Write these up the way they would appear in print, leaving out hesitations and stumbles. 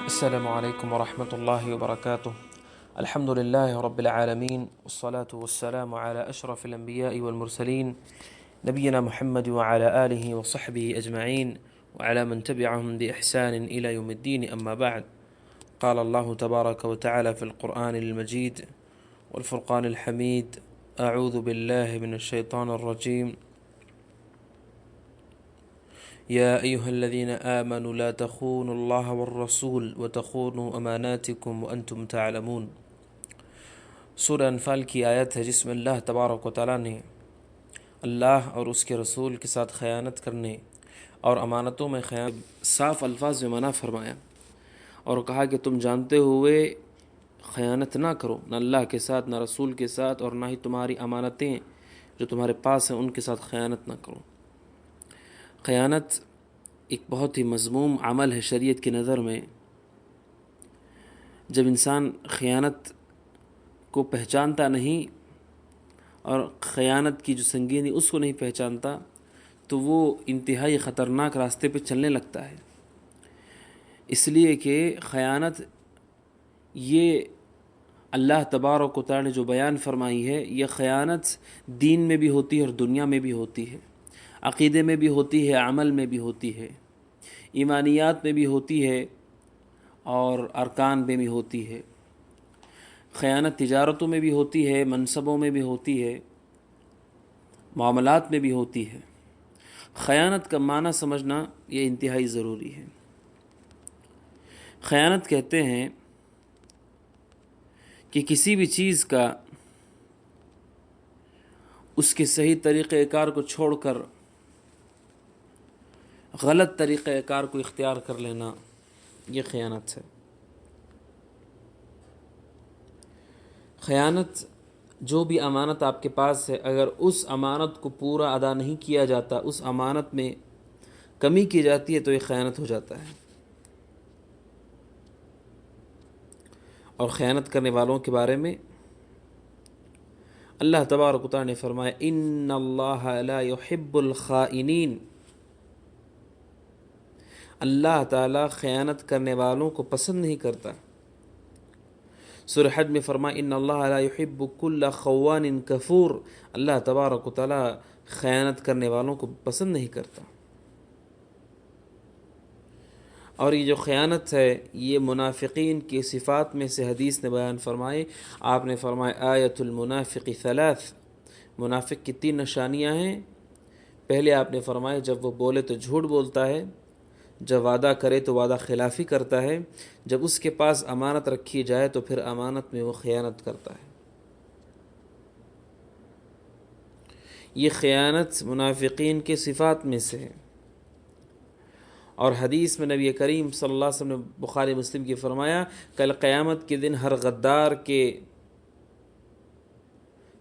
السلام عليكم ورحمة الله وبركاته. الحمد لله رب العالمين، والصلاة والسلام على أشرف الأنبياء والمرسلين نبينا محمد وعلى آله وصحبه أجمعين وعلى من تبعهم بإحسان إلى يوم الدين. أما بعد، قال الله تبارك وتعالى في القرآن المجيد والفرقان الحميد: أعوذ بالله من الشيطان الرجيم. يا أيها الذين آمنوا لا تخونوا الله والرسول وتخونوا أماناتكم وأنتم تعلمون. سورہ انفال کی آیت ہے جس میں اللہ تبارک و تعالیٰ نے اللہ اور اس کے رسول کے ساتھ خیانت کرنے اور امانتوں میں خیانت صاف الفاظ میں منع فرمایا، اور کہا کہ تم جانتے ہوئے خیانت نہ کرو، نہ اللہ کے ساتھ، نہ رسول کے ساتھ، اور نہ ہی تمہاری امانتیں جو تمہارے پاس ہیں ان کے ساتھ خیانت نہ کرو۔ خیانت ایک بہت ہی مذموم عمل ہے شریعت کی نظر میں۔ جب انسان خیانت کو پہچانتا نہیں اور خیانت کی جو سنگینی اس کو نہیں پہچانتا تو وہ انتہائی خطرناک راستے پہ چلنے لگتا ہے، اس لیے کہ خیانت یہ اللہ تبارک و تعالی نے جو بیان فرمائی ہے، یہ خیانت دین میں بھی ہوتی ہے اور دنیا میں بھی ہوتی ہے، عقیدے میں بھی ہوتی ہے، عمل میں بھی ہوتی ہے، ایمانیات میں بھی ہوتی ہے اور ارکان میں بھی ہوتی ہے۔ خیانت تجارتوں میں بھی ہوتی ہے، منصبوں میں بھی ہوتی ہے، معاملات میں بھی ہوتی ہے۔ خیانت کا معنی سمجھنا یہ انتہائی ضروری ہے۔ خیانت کہتے ہیں کہ کسی بھی چیز کا اس کے صحیح طریقہ کار کو چھوڑ کر غلط طریقہ کار کو اختیار کر لینا، یہ خیانت ہے۔ خیانت جو بھی امانت آپ کے پاس ہے، اگر اس امانت کو پورا ادا نہیں کیا جاتا، اس امانت میں کمی کی جاتی ہے تو یہ خیانت ہو جاتا ہے۔ اور خیانت کرنے والوں کے بارے میں اللہ تبارک و تعالی نے فرمایا: ان اللہ لا يحب الخائنین۔ اللہ تعالی خیانت کرنے والوں کو پسند نہیں کرتا۔ سورہ حج میں فرمایا: ان اللہ لا يحب كل خوان کفور۔ اللہ تبارک و تعالی خیانت کرنے والوں کو پسند نہیں کرتا۔ اور یہ جو خیانت ہے یہ منافقین کی صفات میں سے حدیث نے بیان فرمائے۔ آپ نے فرمایا: آیت المنافق ثلاث، منافق کی 3 نشانیاں ہیں۔ پہلے آپ نے فرمایا جب وہ بولے تو جھوٹ بولتا ہے، جب وعدہ کرے تو وعدہ خلافی کرتا ہے، جب اس کے پاس امانت رکھی جائے تو پھر امانت میں وہ خیانت کرتا ہے۔ یہ خیانت منافقین کے صفات میں سے ہے۔ اور حدیث میں نبی کریم صلی اللہ علیہ وسلم نے بخاری مسلم کی فرمایا: کل قیامت کے دن ہر غدار کے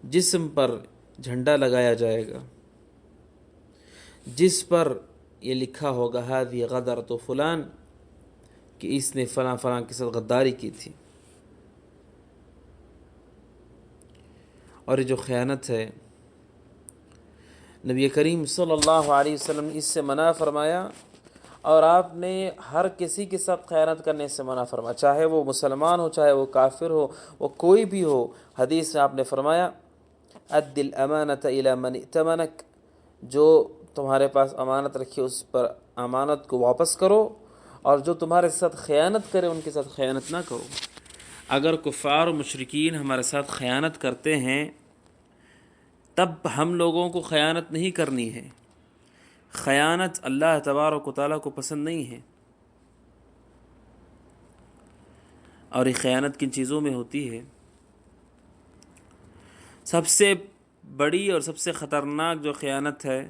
جسم پر جھنڈا لگایا جائے گا جس پر یہ لکھا ہوگا هذه غدرۃ فلان، کہ اس نے فلاں فلاں کے ساتھ غداری کی تھی۔ اور یہ جو خیانت ہے نبی کریم صلی اللہ علیہ وسلم نے اس سے منع فرمایا، اور آپ نے ہر کسی کے ساتھ خیانت کرنے سے منع فرمایا، چاہے وہ مسلمان ہو، چاہے وہ کافر ہو، وہ کوئی بھی ہو۔ حدیث میں آپ نے فرمایا: اد الامانۃ الی من ائتمنک، جو تمہارے پاس امانت رکھی اس پر امانت کو واپس کرو، اور جو تمہارے ساتھ خیانت کرے ان کے ساتھ خیانت نہ کرو۔ اگر کفار و مشرکین ہمارے ساتھ خیانت کرتے ہیں تب ہم لوگوں کو خیانت نہیں کرنی ہے۔ خیانت اللہ تبارک و تعالیٰ کو پسند نہیں ہے۔ اور یہ خیانت کن چیزوں میں ہوتی ہے؟ سب سے بڑی اور سب سے خطرناک جو خیانت ہے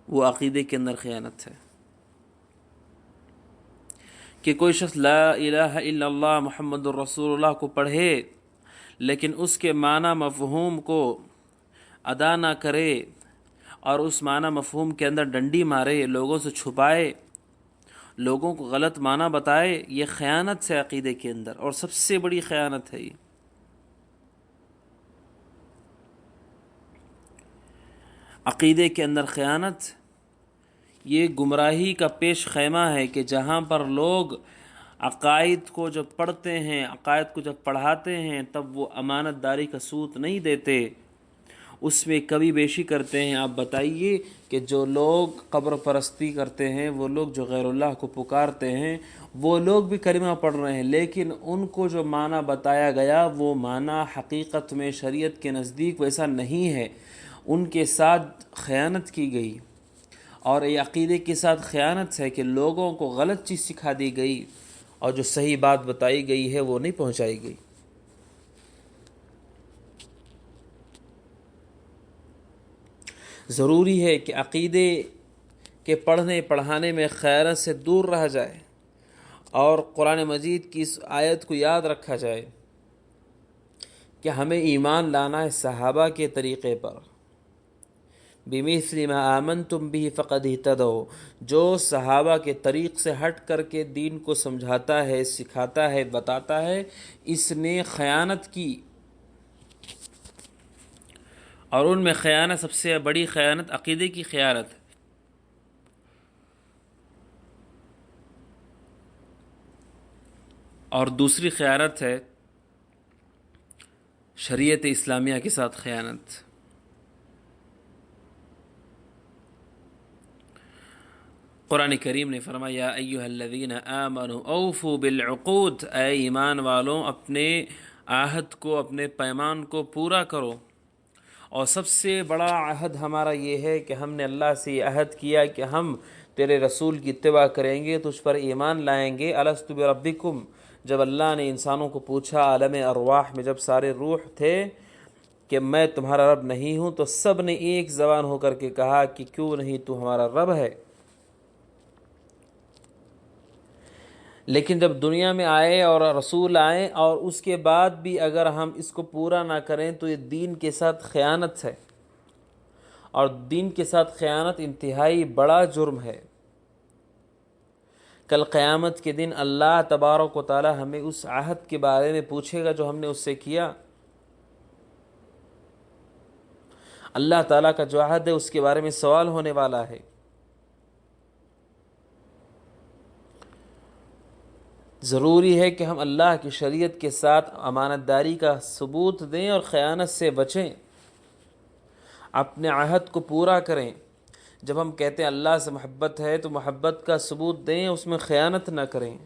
وہ عقیدے کے اندر خیانت ہے، کہ کوئی شخص لا الہ الا اللہ محمد الرسول اللہ کو پڑھے لیکن اس کے معنی مفہوم کو ادا نہ کرے، اور اس معنی مفہوم کے اندر ڈنڈی مارے، لوگوں سے چھپائے، لوگوں کو غلط معنی بتائے، یہ خیانت ہے عقیدے کے اندر، اور سب سے بڑی خیانت ہے یہ۔ عقیدے کے اندر خیانت یہ گمراہی کا پیش خیمہ ہے کہ جہاں پر لوگ عقائد کو جب پڑھتے ہیں، عقائد کو جب پڑھاتے ہیں، تب وہ امانت داری کا ثبوت نہیں دیتے، اس میں کمی بیشی کرتے ہیں۔ آپ بتائیے کہ جو لوگ قبر پرستی کرتے ہیں، وہ لوگ جو غیر اللہ کو پکارتے ہیں، وہ لوگ بھی کلمہ پڑھ رہے ہیں، لیکن ان کو جو معنی بتایا گیا وہ معنی حقیقت میں شریعت کے نزدیک ویسا نہیں ہے، ان کے ساتھ خیانت کی گئی۔ اور یہ عقیدے کے ساتھ خیانت ہے کہ لوگوں کو غلط چیز سکھا دی گئی اور جو صحیح بات بتائی گئی ہے وہ نہیں پہنچائی گئی۔ ضروری ہے کہ عقیدے کے پڑھنے پڑھانے میں خیانت سے دور رہا جائے اور قرآن مجید کی اس آیت کو یاد رکھا جائے کہ ہمیں ایمان لانا ہے صحابہ کے طریقے پر۔ بِمِثْلِ مَا آمَنْتُمْ بِهِ فَقَدْ اهْتَدَوْا، جو صحابہ کے طریق سے ہٹ کر کے دین کو سمجھاتا ہے، سکھاتا ہے، بتاتا ہے، اس نے خیانت کی۔ اور ان میں خیانت، سب سے بڑی خیانت عقیدے کی خیانت ہے۔ اور دوسری خیانت ہے شریعت اسلامیہ کے ساتھ خیانت۔ قرآن کریم نے فرمایا یا ایھا الذین آمنوا اوفوا بالعقود، اے ایمان والوں اپنے عہد کو، اپنے پیمان کو پورا کرو۔ اور سب سے بڑا عہد ہمارا یہ ہے کہ ہم نے اللہ سے یہ عہد کیا کہ ہم تیرے رسول کی اتباع کریں گے، تجھ پر ایمان لائیں گے۔ الست بربکم، جب اللہ نے انسانوں کو پوچھا عالم ارواح میں جب سارے روح تھے کہ میں تمہارا رب نہیں ہوں، تو سب نے ایک زبان ہو کر کے کہا کہ کیوں نہیں تو ہمارا رب ہے۔ لیکن جب دنیا میں آئے اور رسول آئے اور اس کے بعد بھی اگر ہم اس کو پورا نہ کریں تو یہ دین کے ساتھ خیانت ہے، اور دین کے ساتھ خیانت انتہائی بڑا جرم ہے۔ کل قیامت کے دن اللہ تبارک و تعالی ہمیں اس عہد کے بارے میں پوچھے گا جو ہم نے اس سے کیا۔ اللہ تعالیٰ کا جو عہد ہے اس کے بارے میں سوال ہونے والا ہے۔ ضروری ہے کہ ہم اللہ کی شریعت کے ساتھ امانت داری کا ثبوت دیں اور خیانت سے بچیں، اپنے عہد کو پورا کریں۔ جب ہم کہتے ہیں اللہ سے محبت ہے تو محبت کا ثبوت دیں، اس میں خیانت نہ کریں۔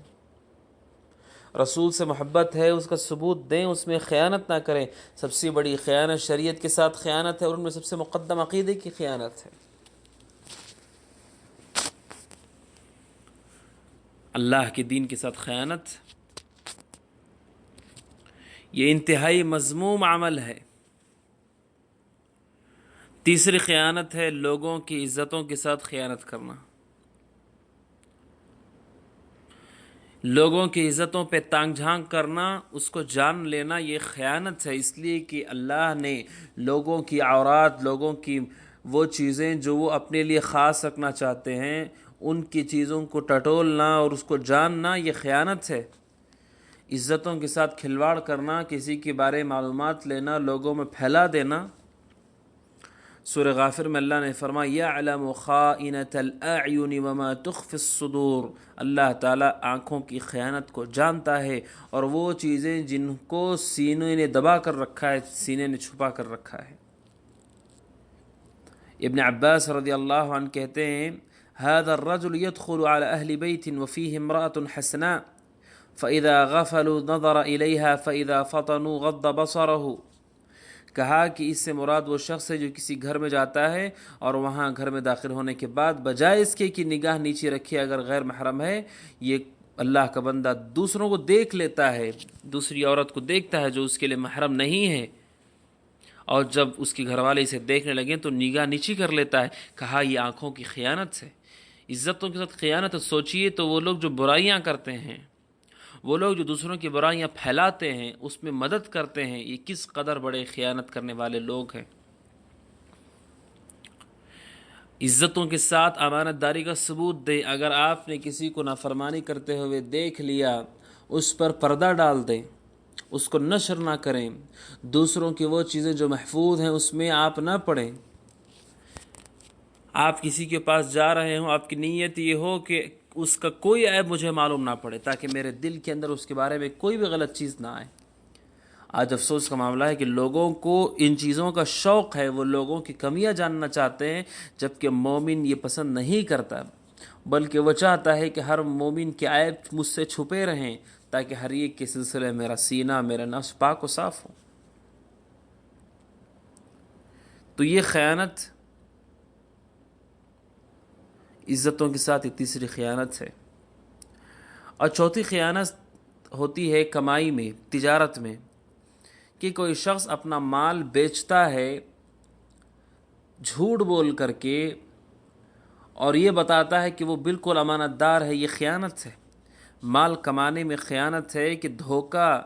رسول سے محبت ہے، اس کا ثبوت دیں، اس میں خیانت نہ کریں۔ سب سے بڑی خیانت شریعت کے ساتھ خیانت ہے، اور ان میں سب سے مقدم عقیدے کی خیانت ہے۔ اللہ کے دین کے ساتھ خیانت یہ انتہائی مذموم عمل ہے۔ تیسری خیانت ہے لوگوں کی عزتوں کے ساتھ خیانت کرنا۔ لوگوں کی عزتوں پہ تانگ جھانک کرنا، اس کو جان لینا، یہ خیانت ہے، اس لیے کہ اللہ نے لوگوں کی عورات، لوگوں کی وہ چیزیں جو وہ اپنے لیے خاص رکھنا چاہتے ہیں، ان کی چیزوں کو ٹٹولنا اور اس کو جاننا یہ خیانت ہے۔ عزتوں کے ساتھ کھلواڑ کرنا، کسی کے بارے میں معلومات لینا، لوگوں میں پھیلا دینا۔ سورہ غافر میں اللہ نے فرمایا یعلم خائنۃ الاعین وما تخفی الصدور، اللہ تعالیٰ آنکھوں کی خیانت کو جانتا ہے اور وہ چیزیں جن کو سینے نے دبا کر رکھا ہے، سینے نے چھپا کر رکھا ہے۔ ابن عباس رضی اللہ عنہ کہتے ہیں هذا الرجل يدخل على أهل بيت وفيه امرأة حسناء فإذا غفلوا نظر إليها فإذا فطنوا غض بصره، کہا کہ اس سے مراد وہ شخص ہے جو کسی گھر میں جاتا ہے اور وہاں گھر میں داخل ہونے کے بعد بجائے اس کے کہ نگاہ نیچے رکھے اگر غیر محرم ہے، یہ اللہ کا بندہ دوسروں کو دیکھ لیتا ہے، دوسری عورت کو دیکھتا ہے جو اس کے لیے محرم نہیں ہے، اور جب اس کے گھر والے اسے دیکھنے لگیں تو نگاہ نیچی کر لیتا ہے۔ کہا یہ آنکھوں کی خیانت ہے، عزتوں کے ساتھ خیانت ہے۔ سوچئے تو وہ لوگ جو برائیاں کرتے ہیں، وہ لوگ جو دوسروں کی برائیاں پھیلاتے ہیں، اس میں مدد کرتے ہیں، یہ کس قدر بڑے خیانت کرنے والے لوگ ہیں۔ عزتوں کے ساتھ امانت داری کا ثبوت دیں۔ اگر آپ نے کسی کو نافرمانی کرتے ہوئے دیکھ لیا، اس پر پردہ ڈال دیں، اس کو نشر نہ کریں، دوسروں کی وہ چیزیں جو محفوظ ہیں اس میں آپ نہ پڑھیں۔ آپ کسی کے پاس جا رہے ہوں، آپ کی نیت یہ ہو کہ اس کا کوئی عیب مجھے معلوم نہ پڑے، تاکہ میرے دل کے اندر اس کے بارے میں کوئی بھی غلط چیز نہ آئے۔ آج افسوس کا معاملہ ہے کہ لوگوں کو ان چیزوں کا شوق ہے، وہ لوگوں کی کمیاں جاننا چاہتے ہیں، جبکہ مومن یہ پسند نہیں کرتا، بلکہ وہ چاہتا ہے کہ ہر مومن کے عیب مجھ سے چھپے رہیں، تاکہ ہر ایک کے سلسلے میرا سینہ، میرا نفس پاک و صاف ہو۔ تو یہ خیانت عزتوں کے ساتھ یہ تیسری خیانت ہے۔ اور چوتھی خیانت ہوتی ہے کمائی میں، تجارت میں، کہ کوئی شخص اپنا مال بیچتا ہے جھوٹ بول کر کے، اور یہ بتاتا ہے کہ وہ بالکل امانت دار ہے۔ یہ خیانت ہے۔ مال کمانے میں خیانت ہے کہ دھوکہ،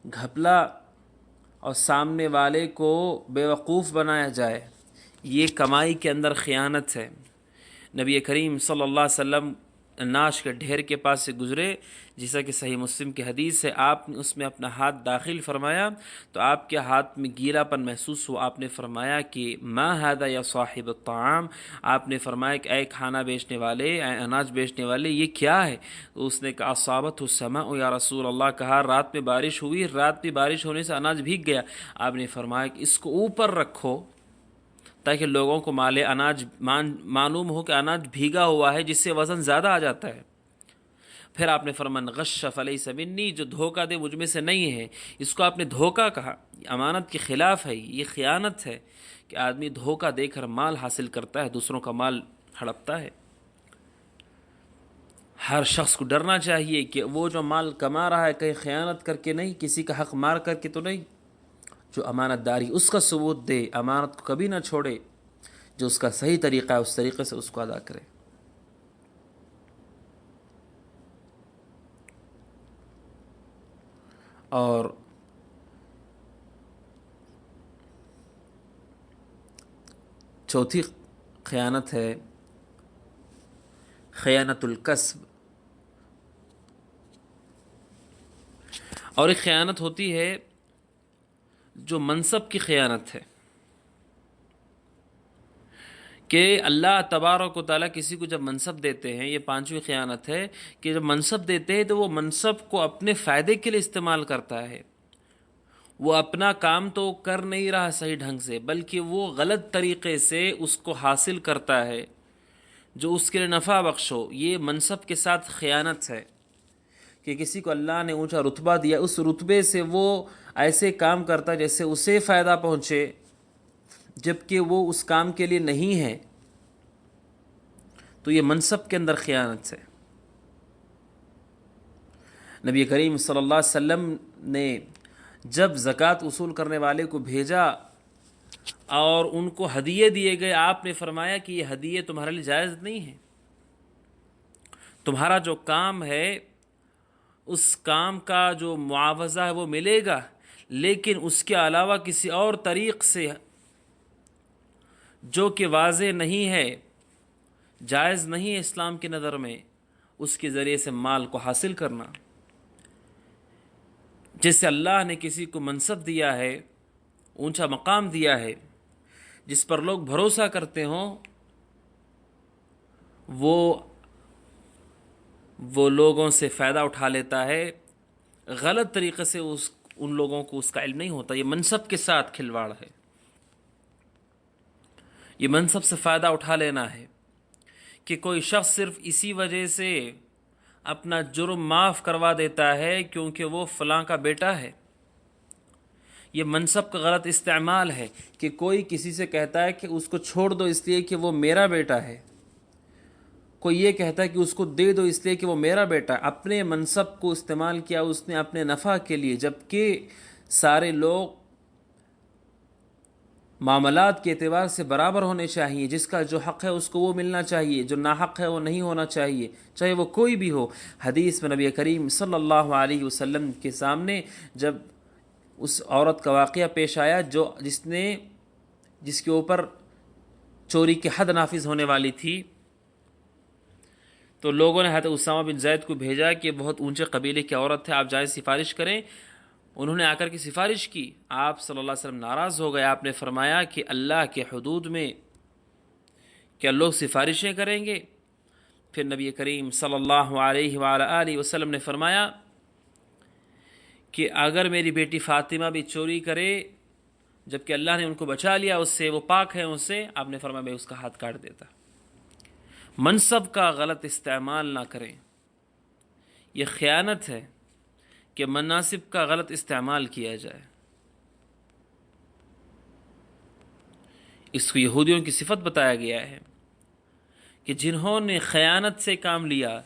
گھپلا اور سامنے والے کو بیوقوف بنایا جائے، یہ کمائی کے اندر خیانت ہے۔ نبی کریم صلی اللہ علیہ وسلم اناج کے ڈھیر کے پاس سے گزرے، جیسا کہ صحیح مسلم کی حدیث ہے، آپ نے اس میں اپنا ہاتھ داخل فرمایا تو آپ کے ہاتھ میں گیلا پن محسوس ہوا۔ آپ نے فرمایا کہ ما ھذا یا صاحب الطعام، آپ نے فرمایا کہ اے کھانا بیچنے والے، اے اناج بیچنے والے، یہ کیا ہے؟ تو اس نے کہا اصابتہ السماء یا رسول اللہ، کہا رات میں بارش ہوئی، رات میں بارش ہونے سے اناج بھیگ گیا۔ آپ نے فرمایا کہ اس کو اوپر رکھو، تاکہ لوگوں کو مال اناج معلوم ہو کہ اناج بھیگا ہوا ہے، جس سے وزن زیادہ آ جاتا ہے۔ پھر آپ نے فرمان غش فلیس منی، جو دھوکہ دے مجھ میں سے نہیں ہے۔ اس کو آپ نے دھوکہ کہا، امانت کے خلاف ہے، یہ خیانت ہے کہ آدمی دھوکہ دے کر مال حاصل کرتا ہے، دوسروں کا مال ہڑپتا ہے۔ ہر شخص کو ڈرنا چاہیے کہ وہ جو مال کما رہا ہے کہیں خیانت کر کے نہیں، کسی کا حق مار کر کے تو نہیں، جو امانت داری اس کا ثبوت دے، امانت کو کبھی نہ چھوڑے، جو اس کا صحیح طریقہ ہے اس طریقے سے اس کو ادا کرے۔ اور چوتھی خیانت ہے خیانت الکسب، اور ایک خیانت ہوتی ہے جو منصب کی خیانت ہے، کہ اللہ تبارک و تعالیٰ کسی کو جب منصب دیتے ہیں، یہ پانچویں خیانت ہے کہ جب منصب دیتے ہیں تو وہ منصب کو اپنے فائدے کے لیے استعمال کرتا ہے۔ وہ اپنا کام تو کر نہیں رہا صحیح ڈھنگ سے، بلکہ وہ غلط طریقے سے اس کو حاصل کرتا ہے جو اس کے لیے نفع بخش ہو۔ یہ منصب کے ساتھ خیانت ہے کہ کسی کو اللہ نے اونچا رتبہ دیا، اس رتبے سے وہ ایسے کام کرتا جیسے اسے فائدہ پہنچے، جبکہ وہ اس کام کے لیے نہیں ہے۔ تو یہ منصب کے اندر خیانت ہے۔ نبی کریم صلی اللہ علیہ وسلم نے جب زکوٰۃ وصول کرنے والے کو بھیجا اور ان کو ہدیے دیے گئے، آپ نے فرمایا کہ یہ ہدیے تمہارے لیے جائز نہیں ہیں، تمہارا جو کام ہے اس کام کا جو معاوضہ ہے وہ ملے گا، لیکن اس کے علاوہ کسی اور طریق سے جو کہ واضح نہیں ہے، جائز نہیں ہے اسلام کی نظر میں، اس کے ذریعے سے مال کو حاصل کرنا۔ جس سے اللہ نے کسی کو منصب دیا ہے، اونچا مقام دیا ہے، جس پر لوگ بھروسہ کرتے ہوں، وہ لوگوں سے فائدہ اٹھا لیتا ہے غلط طریقے سے، ان لوگوں کو اس کا علم نہیں ہوتا۔ یہ منصب کے ساتھ کھلواڑ ہے، یہ منصب سے فائدہ اٹھا لینا ہے کہ کوئی شخص صرف اسی وجہ سے اپنا جرم معاف کروا دیتا ہے کیونکہ وہ فلاں کا بیٹا ہے۔ یہ منصب کا غلط استعمال ہے کہ کوئی کسی سے کہتا ہے کہ اس کو چھوڑ دو اس لیے کہ وہ میرا بیٹا ہے، کوئی یہ کہتا ہے کہ اس کو دے دو اس لیے کہ وہ میرا بیٹا ہے۔ اپنے منصب کو استعمال کیا اس نے اپنے نفع کے لیے، جبکہ سارے لوگ معاملات کے اعتبار سے برابر ہونے چاہیے، جس کا جو حق ہے اس کو وہ ملنا چاہیے، جو ناحق ہے وہ نہیں ہونا چاہیے، چاہے وہ کوئی بھی ہو۔ حدیث میں نبی کریم صلی اللہ علیہ وسلم کے سامنے جب اس عورت کا واقعہ پیش آیا جس کے اوپر چوری کی حد نافذ ہونے والی تھی، تو لوگوں نے حضرت اسامہ بن زید کو بھیجا کہ بہت اونچے قبیلے کی عورت ہے، آپ جائیں سفارش کریں۔ انہوں نے آ کر کے سفارش کی، آپ صلی اللہ علیہ وسلم ناراض ہو گئے۔ آپ نے فرمایا کہ اللہ کے حدود میں کیا لوگ سفارشیں کریں گے؟ پھر نبی کریم صلی اللہ علیہ وآلہ وسلم نے فرمایا کہ اگر میری بیٹی فاطمہ بھی چوری کرے جبکہ اللہ نے ان کو بچا لیا اس سے، وہ پاک ہے اس سے، آپ نے فرمایا میں اس کا ہاتھ کاٹ دیتا۔ منصب کا غلط استعمال نہ کریں، یہ خیانت ہے کہ مناصب کا غلط استعمال کیا جائے۔ اس کو یہودیوں کی صفت بتایا گیا ہے کہ جنہوں نے خیانت سے کام لیا،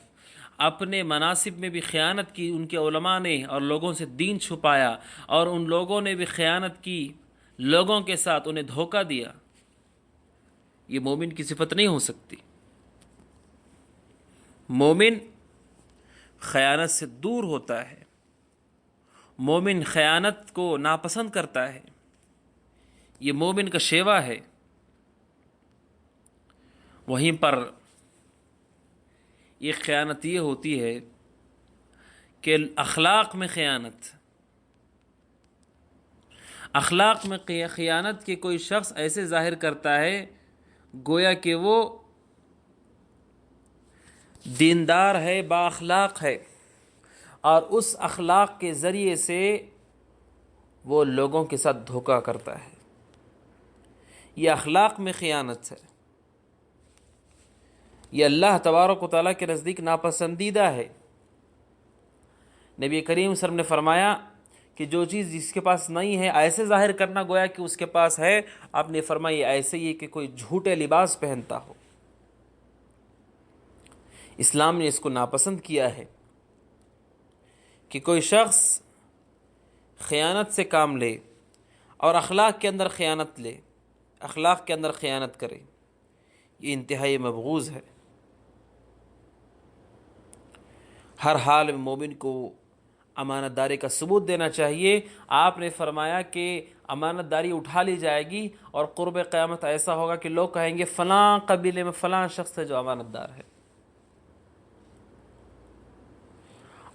اپنے مناصب میں بھی خیانت کی ان کے علماء نے، اور لوگوں سے دین چھپایا، اور ان لوگوں نے بھی خیانت کی لوگوں کے ساتھ، انہیں دھوکہ دیا، یہ مومن کی صفت نہیں ہو سکتی۔ مومن خیانت سے دور ہوتا ہے، مومن خیانت کو ناپسند کرتا ہے، یہ مومن کا شیوا ہے۔ وہیں پر یہ خیانت یہ ہوتی ہے کہ اخلاق میں خیانت، اخلاق میں خیانت کے کوئی شخص ایسے ظاہر کرتا ہے گویا کہ وہ دیندار ہے، با اخلاق ہے، اور اس اخلاق کے ذریعے سے وہ لوگوں کے ساتھ دھوکہ کرتا ہے، یہ اخلاق میں خیانت ہے، یہ اللہ تبارک و تعالیٰ کے نزدیک ناپسندیدہ ہے۔ نبی کریم صلی اللہ علیہ وسلم نے فرمایا کہ جو چیز جس کے پاس نہیں ہے ایسے ظاہر کرنا گویا کہ اس کے پاس ہے، آپ نے فرمایا ایسے ہی کہ کوئی جھوٹے لباس پہنتا ہو۔ اسلام نے اس کو ناپسند کیا ہے کہ کوئی شخص خیانت سے کام لے اور اخلاق کے اندر خیانت لے، اخلاق کے اندر خیانت کرے، یہ انتہائی مبغوض ہے۔ ہر حال میں مومن کو امانت داری کا ثبوت دینا چاہیے۔ آپ نے فرمایا کہ امانت داری اٹھا لی جائے گی اور قرب قیامت ایسا ہوگا کہ لوگ کہیں گے فلاں قبیلے میں فلاں شخص ہے جو امانت دار ہے،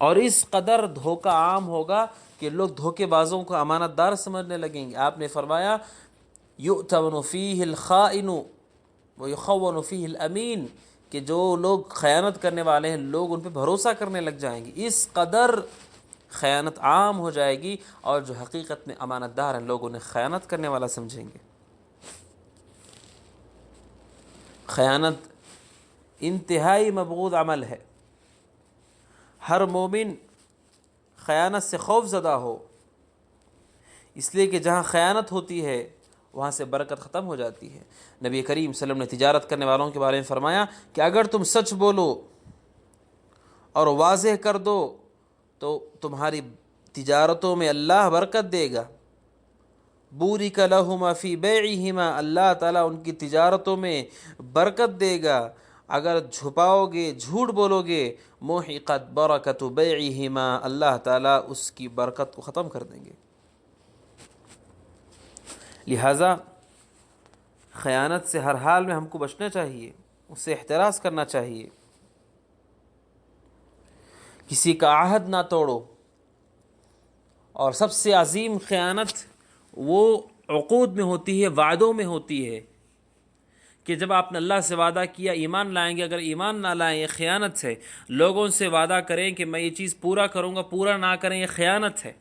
اور اس قدر دھوکہ عام ہوگا کہ لوگ دھوکے بازوں کو امانت دار سمجھنے لگیں گے۔ آپ نے فرمایا یؤتمن فیہ الخائن ویخون فیہ الامین، کہ جو لوگ خیانت کرنے والے ہیں لوگ ان پہ بھروسہ کرنے لگ جائیں گے، اس قدر خیانت عام ہو جائے گی، اور جو حقیقت میں امانت دار ہیں لوگ انہیں خیانت کرنے والا سمجھیں گے۔ خیانت انتہائی مبغوض عمل ہے، ہر مومن خیانت سے خوف زدہ ہو، اس لیے کہ جہاں خیانت ہوتی ہے وہاں سے برکت ختم ہو جاتی ہے۔ نبی کریم صلی اللہ علیہ وسلم نے تجارت کرنے والوں کے بارے میں فرمایا کہ اگر تم سچ بولو اور واضح کر دو تو تمہاری تجارتوں میں اللہ برکت دے گا۔ بورک لہما فی بیعہما، اللہ تعالیٰ ان کی تجارتوں میں برکت دے گا۔ اگر چھپاؤ گے، جھوٹ بولو گے، محقت برکت بیعہما، اللہ تعالیٰ اس کی برکت کو ختم کر دیں گے۔ لہٰذا خیانت سے ہر حال میں ہم کو بچنا چاہیے، اس سے احتراز کرنا چاہیے۔ کسی کا عہد نہ توڑو، اور سب سے عظیم خیانت وہ عقود میں ہوتی ہے، وعدوں میں ہوتی ہے، کہ جب آپ نے اللہ سے وعدہ کیا ایمان لائیں گے، اگر ایمان نہ لائیں یہ خیانت ہے۔ لوگوں سے وعدہ کریں کہ میں یہ چیز پورا کروں گا، پورا نہ کریں یہ خیانت ہے۔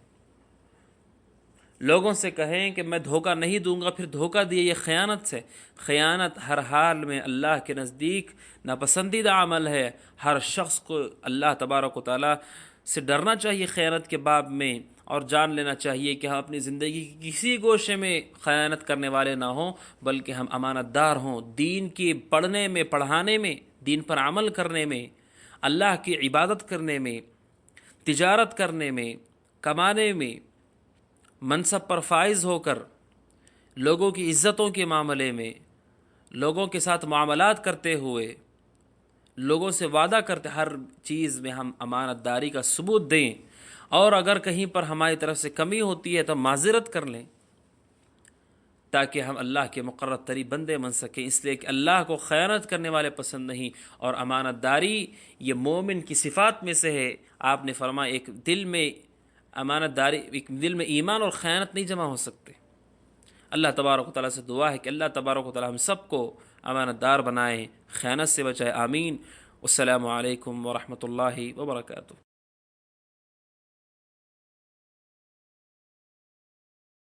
لوگوں سے کہیں کہ میں دھوکہ نہیں دوں گا، پھر دھوکہ دیے، یہ خیانت ہے۔ خیانت ہر حال میں اللہ کے نزدیک ناپسندیدہ عمل ہے۔ ہر شخص کو اللہ تبارک و تعالیٰ سے ڈرنا چاہیے خیانت کے باب میں، اور جان لینا چاہیے کہ ہم اپنی زندگی کی کسی گوشے میں خیانت کرنے والے نہ ہوں، بلکہ ہم امانت دار ہوں، دین کی پڑھنے میں، پڑھانے میں، دین پر عمل کرنے میں، اللہ کی عبادت کرنے میں، تجارت کرنے میں، کمانے میں، منصب پر فائز ہو کر، لوگوں کی عزتوں کے معاملے میں، لوگوں کے ساتھ معاملات کرتے ہوئے، لوگوں سے وعدہ کرتے، ہر چیز میں ہم امانت داری کا ثبوت دیں، اور اگر کہیں پر ہماری طرف سے کمی ہوتی ہے تو معذرت کر لیں، تاکہ ہم اللہ کے مقرر تری بندے بن سکیں۔ اس لیے کہ اللہ کو خیانت کرنے والے پسند نہیں، اور امانت داری یہ مومن کی صفات میں سے ہے۔ آپ نے فرمایا ایک دل میں امانت داری، ایک دل میں ایمان اور خیانت نہیں جمع ہو سکتے۔ اللہ تبارک و تعالیٰ سے دعا ہے کہ اللہ تبارک و تعالیٰ ہم سب کو امانت دار بنائے، خیانت سے بچائے، آمین۔ السلام علیکم ورحمۃ اللہ وبرکاتہ۔